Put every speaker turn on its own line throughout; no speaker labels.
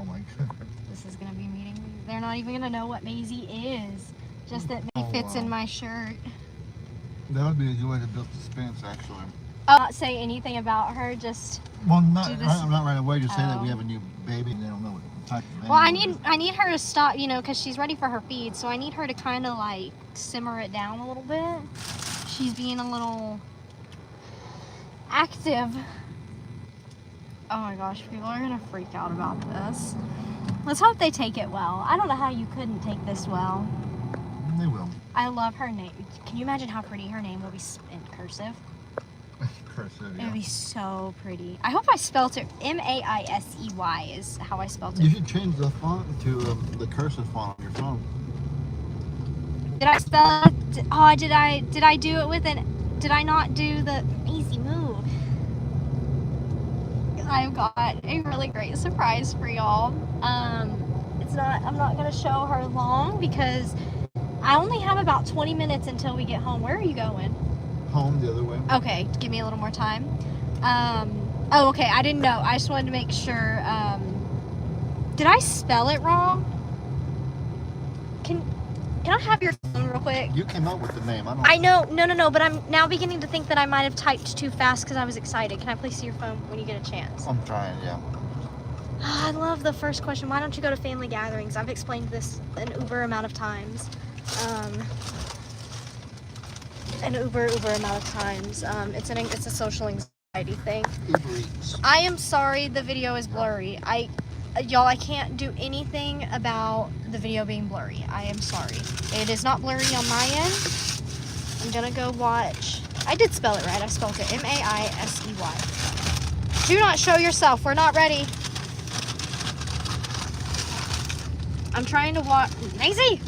Oh my goodness.
This is gonna be meeting. They're not even gonna know what Maisy is. Just that Maisy fits in my shirt.
That would be a good way to build suspense, actually.
Not say anything about her. Just
not right away. Just say that we have a new baby, and they don't know what type of baby.
Well, I need her to stop, you know, because she's ready for her feed. So I need her to kind of like simmer it down a little bit. She's being a little active. Oh my gosh, people are gonna freak out about this. Let's hope they take it well. I don't know how you couldn't take this well.
They will.
I love her name. Can you imagine how pretty her name will be in cursive?
Cursive, yeah.
It would be so pretty. I hope I spelled it. Maisey is how I spelled it.
You should change the font to the cursive font on your phone.
Did I spell it? Oh, did I do it with an? Did I not do the easy move? I've got a really great surprise for y'all. I'm not gonna show her long because I only have about 20 minutes until we get home. Where are you going?
Home, the other way.
Okay, give me a little more time. Oh, okay, I didn't know. I just wanted to make sure. Did I spell it wrong? Can I have your phone real quick?
You came up with the name.
I know. No, but I'm now beginning to think that I might have typed too fast because I was excited. Can I please see your phone when you get a chance?
I'm trying, yeah.
Oh, I love the first question. Why don't you go to family gatherings? I've explained this an uber amount of times. An uber amount of times. It's a social anxiety thing.
Uber Eats.
I am sorry the video is blurry. Y'all, I can't do anything about the video being blurry. I am sorry. It is not blurry on my end. I'm gonna go watch. I did spell it right. I spelled it Maisey. Do not show yourself. We're not ready. I'm trying to watch. Maisy!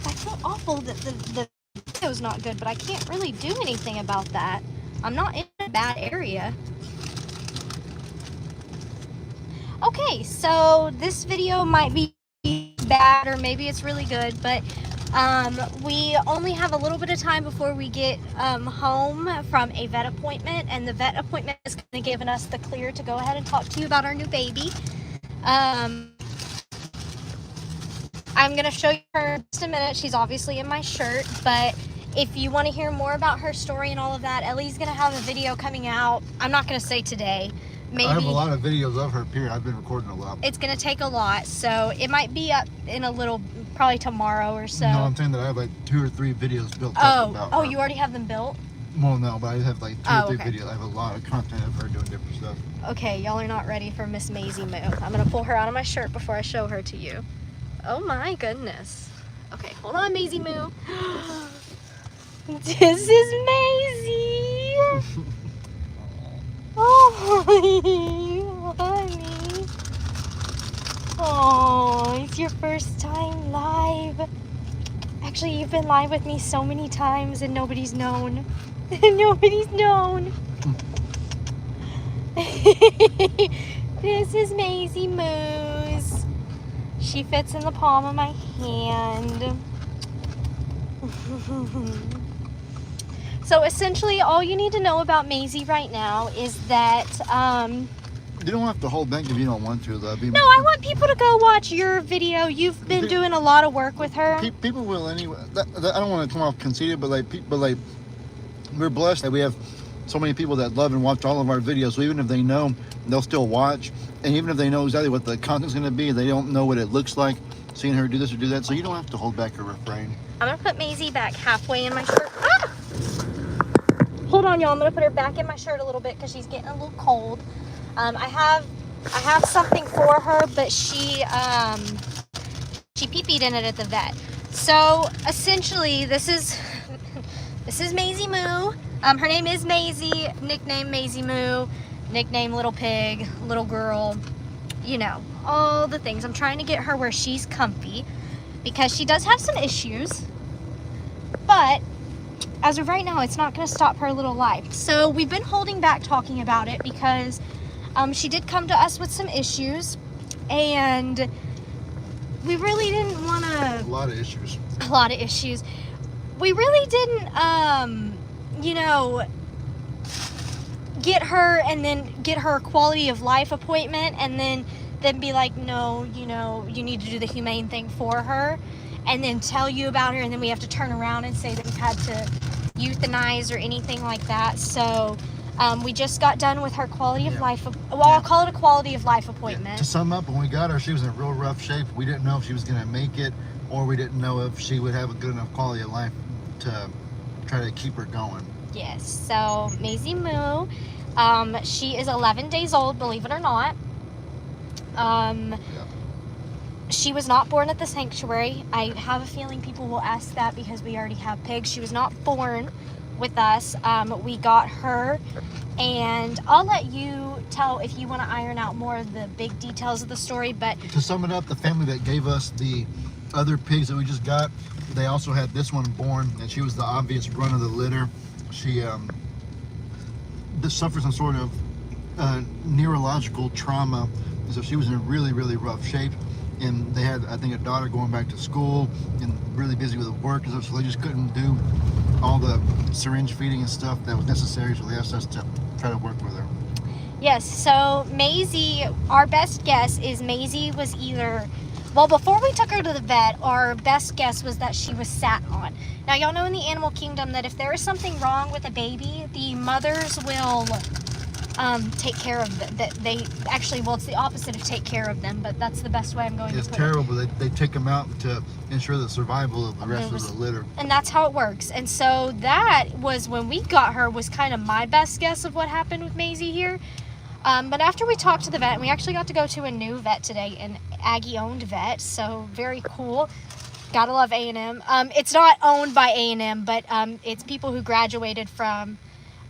I feel awful that the video's not good, but I can't really do anything about that. I'm not in a bad area. Okay, so this video might be bad or maybe it's really good, but we only have a little bit of time before we get home from a vet appointment, and the vet appointment is kind of giving us the clear to go ahead and talk to you about our new baby. I'm gonna show you her in just a minute. She's obviously in my shirt, but if you want to hear more about her story and all of that, Ellie's gonna have a video coming out. I'm not gonna say today. Maybe.
I have a lot of videos of her, period. I've been recording a lot.
It's gonna take a lot, so it might be up in a little, probably tomorrow or so.
No, I'm saying that I have like 2 or 3 videos built up about her.
Oh, you already have them built?
Well, no, but I have like 2 or 3
okay.
videos. I have a lot of content of her doing different stuff.
Okay, y'all are not ready for Miss Maisy Moo. I'm gonna pull her out of my shirt before I show her to you. Oh my goodness. Okay, hold on, Maisy Moo. This is Maisy. Oh, honey. Oh, it's your first time live. Actually, you've been live with me so many times and nobody's known. Nobody's known. This is Maisy Moose. She fits in the palm of my hand. So essentially, all you need to know about Maisy right now is that,
You don't have to hold back if you don't want to, though.
No, I want people to go watch your video. You've been doing a lot of work with her.
People will anyway. I don't want to come off conceited, but we're blessed that we have so many people that love and watch all of our videos. So even if they know, they'll still watch. And even if they know exactly what the content's going to be, they don't know what it looks like, seeing her do this or do that. So you don't have to hold back or refrain.
I'm going to put Maisy back halfway in my shirt. Ah! Hold on, y'all. I'm going to put her back in my shirt a little bit because she's getting a little cold. I have something for her, but she pee-peed in it at the vet. So essentially, this is Maisy Moo. Her name is Maisy, nickname Maisy Moo, nickname Little Pig, Little Girl, you know, all the things. I'm trying to get her where she's comfy because she does have some issues, but as of right now, it's not going to stop her little life. So we've been holding back talking about it because she did come to us with some issues, and we really didn't want to...
A lot of issues.
A lot of issues. We really didn't, you know, get her and then get her a quality of life appointment and then be like, no, you know, you need to do the humane thing for her, and then tell you about her, and then we have to turn around and say that we've had to euthanize or anything like that. So we just got done with her quality of life. Well, I'll call it a quality of life appointment.
To sum up, when we got her, she was in real rough shape. We didn't know if she was going to make it, or we didn't know if she would have a good enough quality of life to try to keep her going.
Yes. So Maisy Moo, she is 11 days old, believe it or not. She was not born at the sanctuary. I have a feeling people will ask that because we already have pigs. She was not born with us. We got her, and I'll let you tell if you want to iron out more of the big details of the story. But
to sum it up, the family that gave us the other pigs that we just got, they also had this one born, and she was the obvious run of the litter. She suffered some sort of neurological trauma, so she was in really, really rough shape. And they had, I think, a daughter going back to school and really busy with work and stuff, so they just couldn't do all the syringe feeding and stuff that was necessary, so they asked us to try to work with her.
yes, so Maisy, our best guess is Maisy was either, well, before we took her to the vet, our best guess was that she was sat on. Now, y'all know in the animal kingdom that if there is something wrong with a baby, the mothers will take care of them. That they actually, well, it's the opposite of take care of them, but that's the best way I'm going to put it.
It's terrible. They take them out to ensure the survival of the rest of the litter.
And that's how it works. And so that was when we got her, was kind of my best guess of what happened with Maisy here. But after we talked to the vet, and we actually got to go to a new vet today, an Aggie-owned vet, so very cool. Gotta love A&M. It's not owned by A&M, but it's people who graduated from...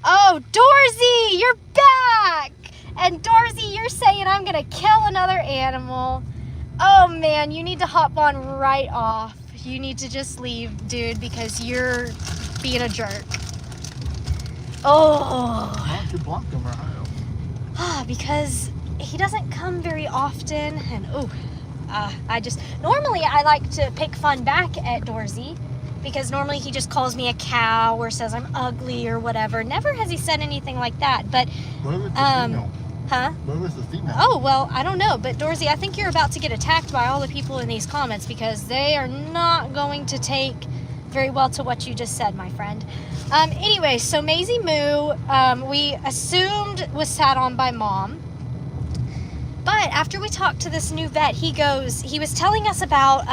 Oh, Dorsey, you're back! And Dorsey, you're saying I'm gonna kill another animal. Oh man, you need to hop on right off. You need to just leave, dude, because you're being a jerk. Oh.
Why don't you block him, Ohio?
Because he doesn't come very often, and normally I like to pick fun back at Dorsey, because normally he just calls me a cow or says I'm ugly or whatever. Never has he said anything like that. But
what if it's the female?
Huh?
What if it's the female?
Oh, well, I don't know. But Dorsey, I think you're about to get attacked by all the people in these comments, because they are not going to take very well to what you just said, my friend. Anyway, so Maisy Moo, we assumed was sat on by mom. But after we talked to this new vet, he was telling us about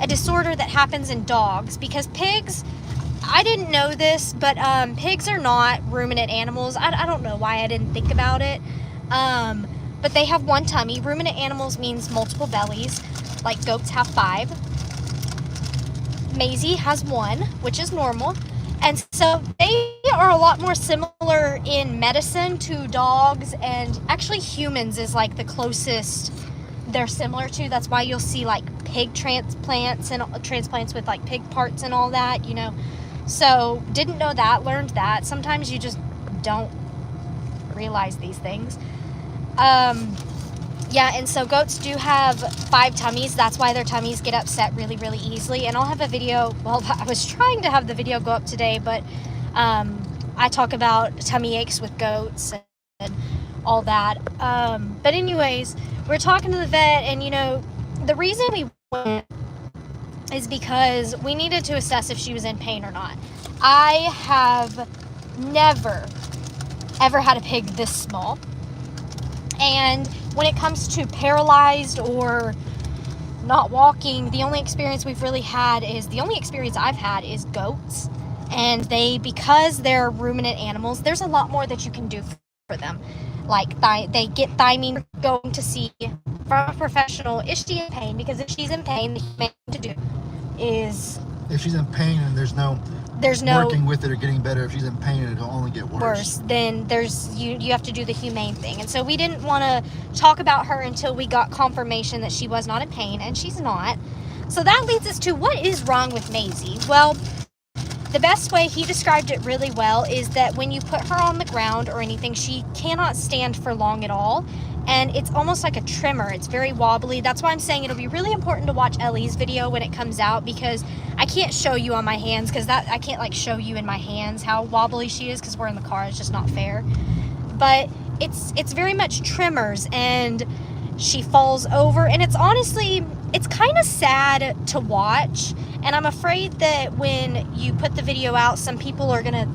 a disorder that happens in dogs, because pigs, I didn't know this, but pigs are not ruminant animals. I don't know why I didn't think about it. But they have one tummy. Ruminant animals means multiple bellies, like goats have 5. Maisy has 1, which is normal. And so they are a lot more similar in medicine to dogs, and actually humans is like the closest they're similar to. That's why you'll see like pig transplants and transplants with like pig parts and all that, you know. So didn't know that, learned that. Sometimes you just don't realize these things. Yeah, and so goats do have 5 tummies. That's why their tummies get upset really, really easily. And I'll have a video, well, I was trying to have the video go up today, but I talk about tummy aches with goats and all that. But anyways, we're talking to the vet, and you know, the reason we went is because we needed to assess if she was in pain or not. I have never, ever had a pig this small. And when it comes to paralyzed or not walking, the only experience I've had is goats. And because they're ruminant animals, there's a lot more that you can do for them. Like they get thiamine. Going to see from a professional, is she in pain? Because if she's in pain, the humane thing to do is...
If she's in pain and there's no working with it or getting better, if she's in pain, it'll only get worse. Then
you have to do the humane thing. And so we didn't want to talk about her until we got confirmation that she was not in pain, and she's not. So that leads us to what is wrong with Maisy. Well, the best way, he described it really well, is that when you put her on the ground or anything, she cannot stand for long at all. And it's almost like a tremor. It's very wobbly. That's why I'm saying it'll be really important to watch Ellie's video when it comes out, because I can't show you on my hands, because I can't like show you in my hands how wobbly she is, because we're in the car. It's just not fair. but it's very much tremors, and she falls over, and it's honestly, it's kind of sad to watch. And I'm afraid that when you put the video out, some people are gonna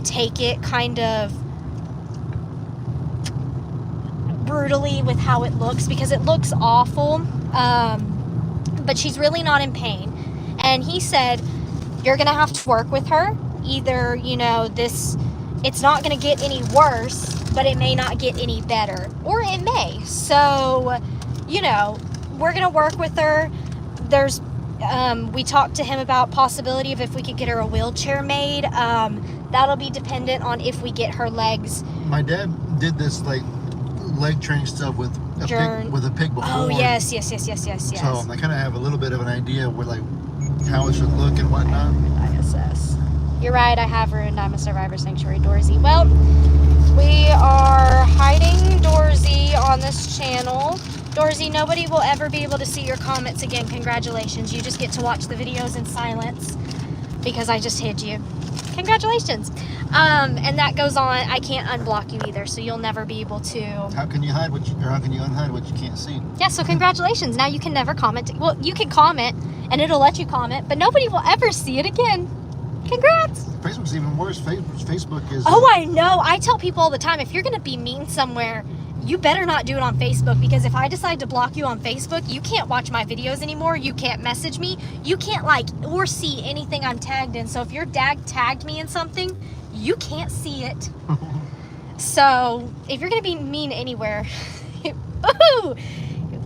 take it kind of brutally with how it looks, because it looks awful. But she's really not in pain, and he said you're gonna have to work with her. Either, you know, it's not gonna get any worse, but it may not get any better, or it may. So, you know, we're gonna work with her. There's we talked to him about possibility of if we could get her a wheelchair made. That'll be dependent on if we get her legs.
My dad did this like leg training stuff with a pig before.
Oh yes. So
I kind of have a little bit of an idea where like how it should look and whatnot.
ISS. You're right, I have ruined I'm a Survivor Sanctuary, Dorsey. Well, we are hiding Dorsey on this channel. Dorsey, nobody will ever be able to see your comments again. Congratulations. You just get to watch the videos in silence because I just hid you. Congratulations. And that goes on. I can't unblock you either, so you'll never be able to.
How can you hide how can you unhide what you can't see?
Yeah, so congratulations. Now you can never comment. Well, you can comment and it'll let you comment, but nobody will ever see it again. Congrats.
Facebook's even worse. Facebook is...
Oh, I know. I tell people all the time, if you're going to be mean somewhere, you better not do it on Facebook, because if I decide to block you on Facebook, you can't watch my videos anymore. You can't message me. You can't like or see anything I'm tagged in. So if your dad tagged me in something, you can't see it. So if you're going to be mean anywhere,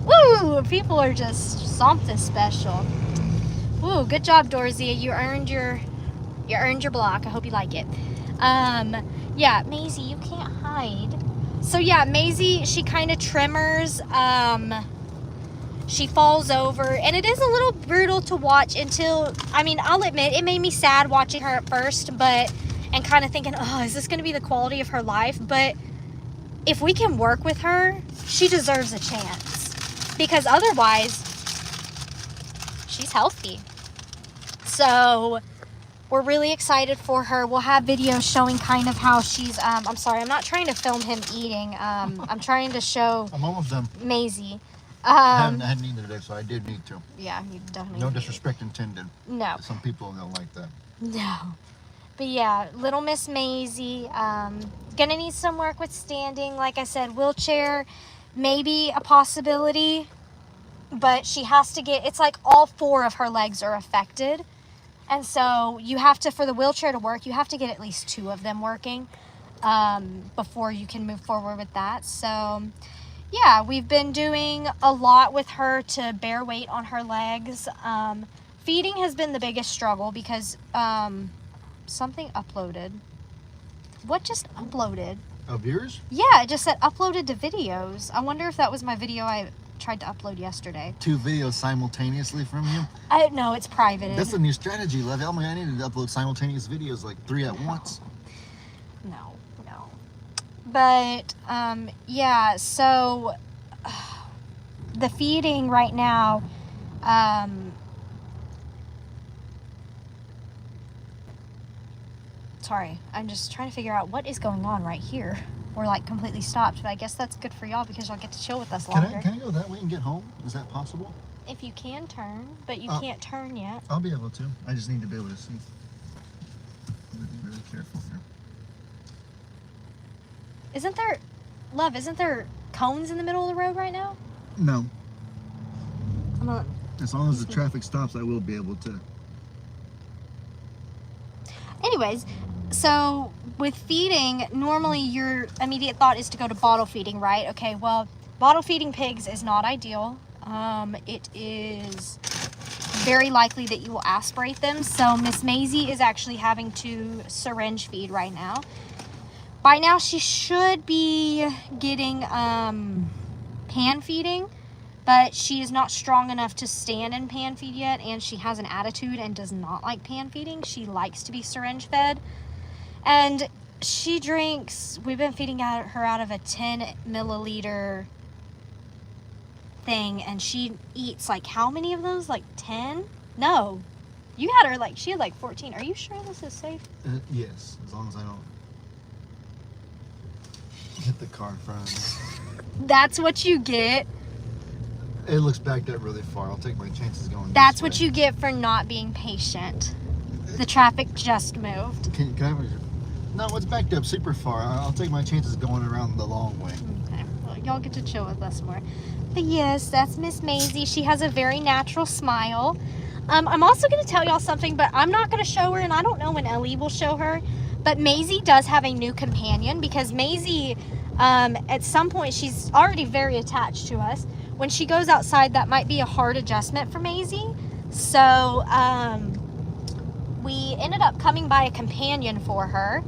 woo, people are just something special. Woo, good job, Dorsey. You earned your block. I hope you like it. Yeah, Maisy, you can't hide. So yeah, Maisy, she kind of tremors. She falls over, and it is a little brutal to watch until, I mean, I'll admit, it made me sad watching her at first, and kind of thinking, oh, is this going to be the quality of her life? But if we can work with her, she deserves a chance, because otherwise, she's healthy. So we're really excited for her. We'll have videos showing kind of how she's, I'm sorry, I'm not trying to film him eating. I'm trying to show
I'm almost done.
Maisy.
I hadn't eaten today, so I did need to.
Yeah, you definitely
No disrespect intended.
No.
Some people don't like that.
No. But yeah, little Miss Maisy, gonna need some work with standing. Like I said, wheelchair, maybe a possibility, but she has to get, it's like all 4 of her legs are affected. And so you have to, for the wheelchair to work, you have to get at least 2 of them working before you can move forward with that. So yeah, we've been doing a lot with her to bear weight on her legs. Feeding has been the biggest struggle because something uploaded. What just uploaded?
Of yours?
Yeah, it just said uploaded to videos. I wonder if that was my video I tried to upload yesterday.
2 videos simultaneously from you?
No, it's private.
That's a new strategy, Levy. Oh my, I needed to upload simultaneous videos, like 3 at once.
No. But, yeah, so the feeding right now, sorry, I'm just trying to figure out what is going on right here. We're like completely stopped, but I guess that's good for y'all because y'all get to chill with us longer.
Can I go that way and get home? Is that possible?
If you can turn, but you can't turn yet.
I'll be able to. I just need to be able to see. Be really careful here.
Isn't there cones in the middle of the road right now?
No. As long as the traffic stops, I will be able to.
Anyways, so with feeding, normally your immediate thought is to go to bottle feeding, right? Okay, well, bottle feeding pigs is not ideal. It is very likely that you will aspirate them. So Miss Maisy is actually having to syringe feed right now. By now, she should be getting pan feeding, but she is not strong enough to stand in pan feed yet, and she has an attitude and does not like pan feeding. She likes to be syringe fed. And she drinks, we've been feeding her out of a 10 milliliter thing, and she eats like how many of those? Like 10? No. You had her like, she had like 14. Are you sure this is safe?
Yes, as long as I don't. Hit the car in front of me.
That's what you get.
It looks backed up really far. I'll take my chances going
That's
this
what
way.
you get for not being patient. The traffic just moved.
Can I have a... No, it's backed up super far. I'll take my chances going around the long way.
Okay, well, y'all get to chill with us more. But yes, that's Miss Maisy. She has a very natural smile. I'm also going to tell y'all something, but I'm not going to show her, and I don't know when Ellie will show her. But Maisy does have a new companion because Maisy, at some point, she's already very attached to us. When she goes outside, that might be a hard adjustment for Maisy. So we ended up coming by a companion for her,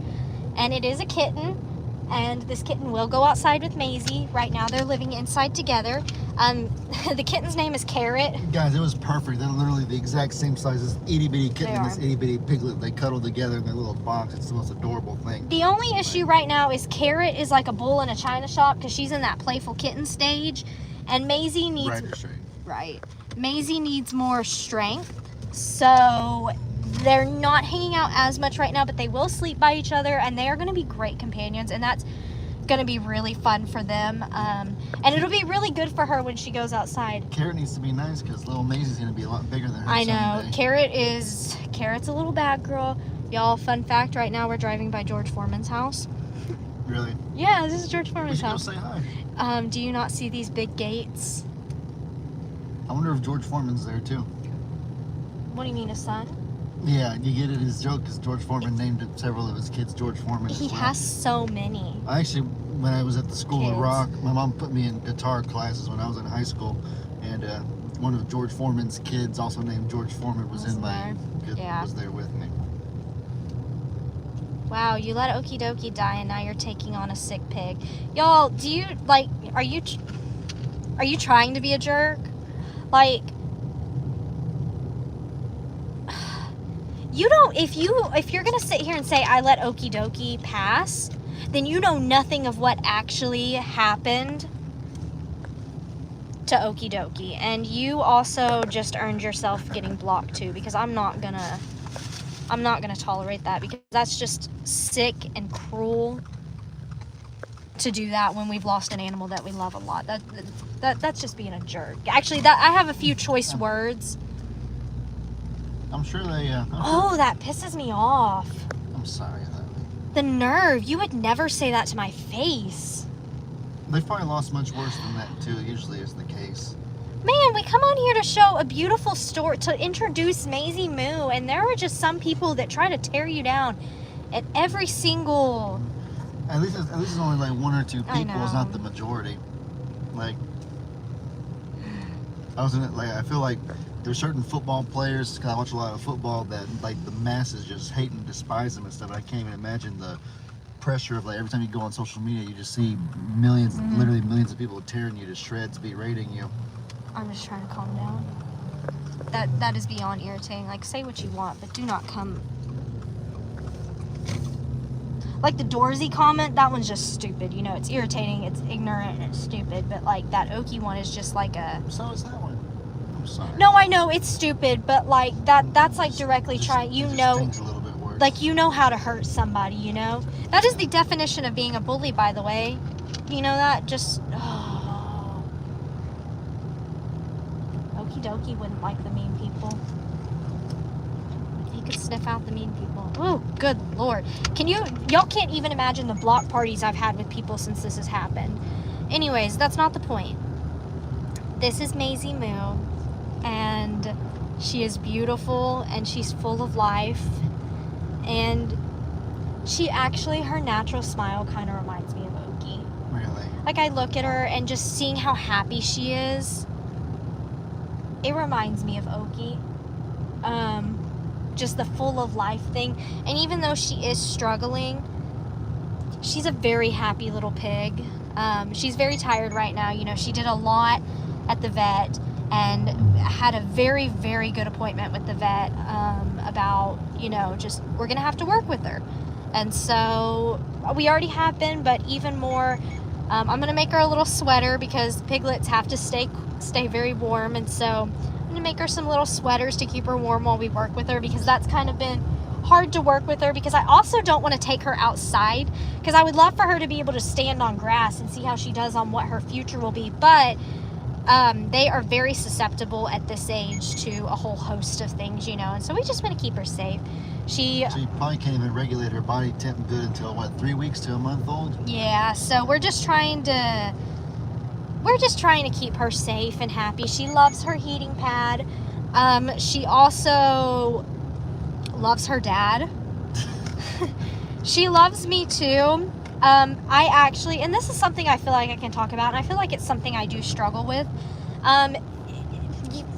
and it is a kitten. And this kitten will go outside with Maisy. Right now, they're living inside together. The kitten's name is Carrot.
Guys, it was perfect. They're literally the exact same size as itty bitty kitten
They
and this
are.
itty bitty piglet. They cuddle together in their little box. It's the most adorable thing.
The only issue right now is Carrot is like a bull in a china shop because she's in that playful kitten stage, and Maisy needs Maisy needs more strength. So they're not hanging out as much right now, but they will sleep by each other, and they are going to be great companions, and that's going to be really fun for them. And it'll be really good for her when she goes outside.
Carrot needs to be nice because little Maisie's going to be a lot bigger than her
I know.
someday.
Carrot's a little bad girl. Y'all, fun fact, right now we're driving by George Foreman's house.
Really?
Yeah, this is George
We
Foreman's
should go
house.
say hi.
Do you not see these big gates?
I wonder if George Foreman's there too.
What do you mean, a son?
Yeah, you get it, his joke, because George Foreman named several of his kids George Foreman as
He
well.
has so many.
I actually, when I was at the School
Kids.
of Rock, my mom put me in guitar classes when I was in high school, and one of George Foreman's kids, also named George Foreman, was there with me.
Wow, you let Okie Dokie die, and now you're taking on a sick pig. Y'all, do you, like, are you trying to be a jerk? Like, you don't, if you're gonna sit here and say, I let Okie Dokie pass, then you know nothing of what actually happened to Okie Dokie. And you also just earned yourself getting blocked too, because I'm not gonna tolerate that, because that's just sick and cruel to do that when we've lost an animal that we love a lot. That's just being a jerk. Actually, I have a few choice words.
I'm sure they,
That pisses me off.
I'm sorry.
The nerve. You would never say that to my face.
They've probably lost much worse than that too, usually is the case.
Man, we come on here to show a beautiful story, to introduce Maisy Moo, and there are just some people that try to tear you down at every single...
At least it's only like one or two
I
people. It's not
know.
the majority. Like, I feel like there's certain football players, because I watch a lot of football, that like the masses just hate and despise them and stuff. I can't even imagine the pressure of, like, every time you go on social media, you just see millions, literally millions of people tearing you to shreds, berating you.
I'm just trying to calm down. That is beyond irritating. Like, say what you want, but do not come... Like the Dorsey comment, that one's just stupid. You know, it's irritating, it's ignorant, and it's stupid. But like that Okie one is just like a...
So is that one. I'm sorry.
No, I know, it's stupid, but like that's like directly trying, you
It just
know...
stings a little bit worse.
Like, you know how to hurt somebody, you know? That is the definition of being a bully, by the way. You know that? Just... Oh. Okie Dokie wouldn't like the mean people. He could sniff out the mean people. Oh, good Lord. Y'all can't even imagine the block parties I've had with people since this has happened. Anyways, that's not the point. This is Maisy Moo, and she is beautiful, and she's full of life, and she actually, her natural smile kind of reminds me of Okie.
Really?
Like, I look at her, and just seeing how happy she is, it reminds me of Okie. Just the full of life thing. And even though she is struggling, she's a very happy little pig. She's very tired right now. You know, she did a lot at the vet and had a very, very good appointment with the vet about, you know, just we're gonna have to work with her. And so we already have been, but even more, I'm gonna make her a little sweater because piglets have to stay very warm. And so I'm gonna make her some little sweaters to keep her warm while we work with her, because that's kind of been hard to work with her because I also don't want to take her outside, because I would love for her to be able to stand on grass and see how she does on what her future will be. But they are very susceptible at this age to a whole host of things, you know, and so we just want to keep her safe. She
probably can't even regulate her body temp good until what, 3 weeks to a month old?
Yeah, so we're just trying to keep her safe and happy. She loves her heating pad. She also loves her dad. She loves me too. I actually, and this is something I feel like I can talk about, and I feel like it's something I do struggle with.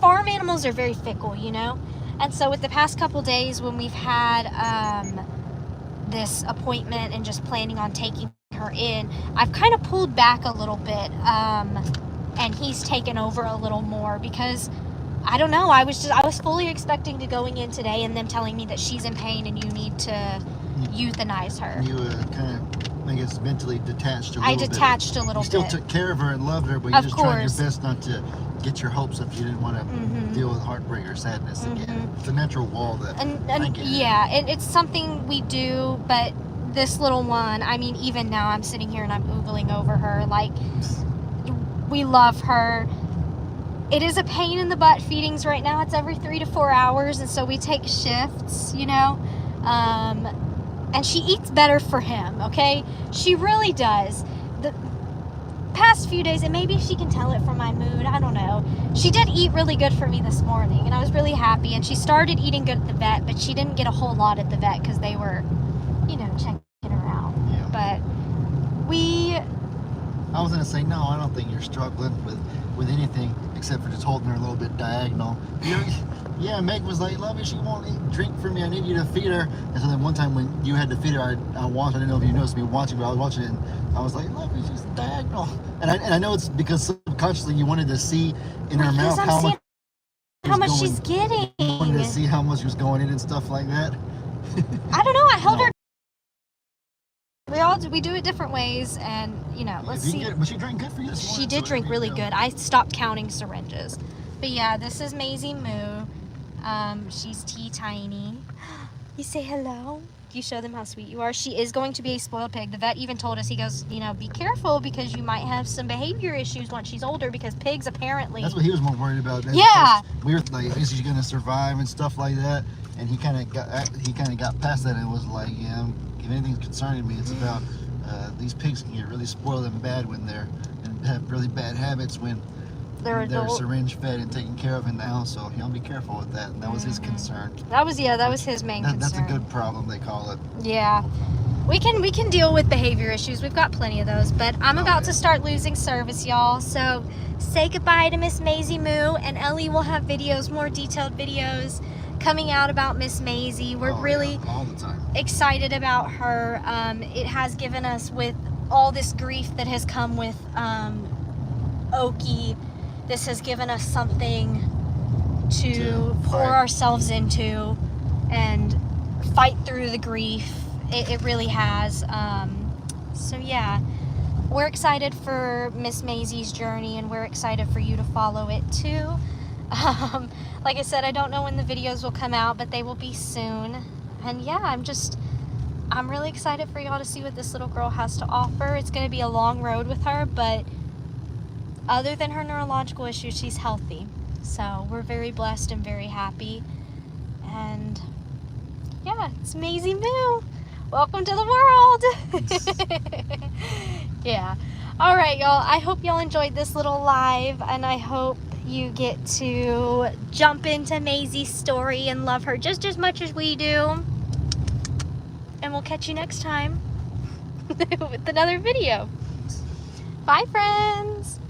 Farm animals are very fickle, you know? And so with the past couple days when we've had this appointment and just planning on taking her in, I've kind of pulled back a little bit, and he's taken over a little more because I don't know, I was fully expecting to going in today and them telling me that she's in pain and you need to euthanize her.
You kind of, I guess, mentally detached a little bit.
I detached a little bit.
You still took care of her and loved her, but you just tried your best not to get your hopes up. You didn't want to deal with heartbreak or sadness again. It's a natural wall that I get.
Yeah, it's something we do, but this little one, I mean, even now I'm sitting here and I'm oogling over her. Like, we love her. It is a pain in the butt feedings right now. It's every 3 to 4 hours, and so we take shifts, you know. And she eats better for him, okay? She really does. The past few days, and maybe she can tell it from my mood, I don't know. She did eat really good for me this morning, and I was really happy. And she started eating good at the vet, but she didn't get a whole lot at the vet because they were, you know, checking her out.
Yeah.
But
I was going to say, no, I don't think you're struggling with anything except for just holding her a little bit diagonal. Yeah, Meg was like, Lovey, she won't eat, drink for me. I need you to feed her. And so then one time when you had to feed her, I watched. I didn't know if you noticed me watching, but I was watching it, and I was like, Lovey, she's diagonal. And I know it's because subconsciously you wanted to see in her mouth how much
she's getting.
You wanted to see how much was going in and stuff like that.
I don't know. I held her. We do it different ways, and you know, let's see.
But she drank good for you this morning.
She did drink really good. I stopped counting syringes. But yeah, this is Maisy Moo. She's tiny. You say hello. You show them how sweet you are. She is going to be a spoiled pig. The vet even told us, he goes, you know, be careful because you might have some behavior issues once she's older, because pigs apparently.
That's what he was more worried about.
Yeah.
We were like, is she gonna survive and stuff like that? And he kind of got past that and was like, yeah, if anything's concerning me, it's about these pigs can get really spoiled and bad when and have really bad habits when they're syringe fed and taken care of in the house. So he'll be careful with that. And that was his concern.
That was his main concern.
That's a good problem, they call it.
Yeah. We can deal with behavior issues. We've got plenty of those. But I'm about to start losing service, y'all. So say goodbye to Miss Maisy Moo, and Ellie will have videos, more detailed videos coming out about Miss Maisy. We're really
all the time
excited about her. It has given us, with all this grief that has come with Oki, this has given us something to pour ourselves into and fight through the grief. It really has. So yeah, we're excited for Miss Maisy's journey, and we're excited for you to follow it too. Like I said, I don't know when the videos will come out, but they will be soon. And yeah, I'm really excited for y'all to see what this little girl has to offer. It's going to be a long road with her, but other than her neurological issues, she's healthy. So we're very blessed and very happy. And yeah, it's Maisy Moo. Welcome to the world. Yeah. All right, y'all. I hope y'all enjoyed this little live, and I hope you get to jump into Maisy's story and love her just as much as we do. And we'll catch you next time with another video. Bye, friends.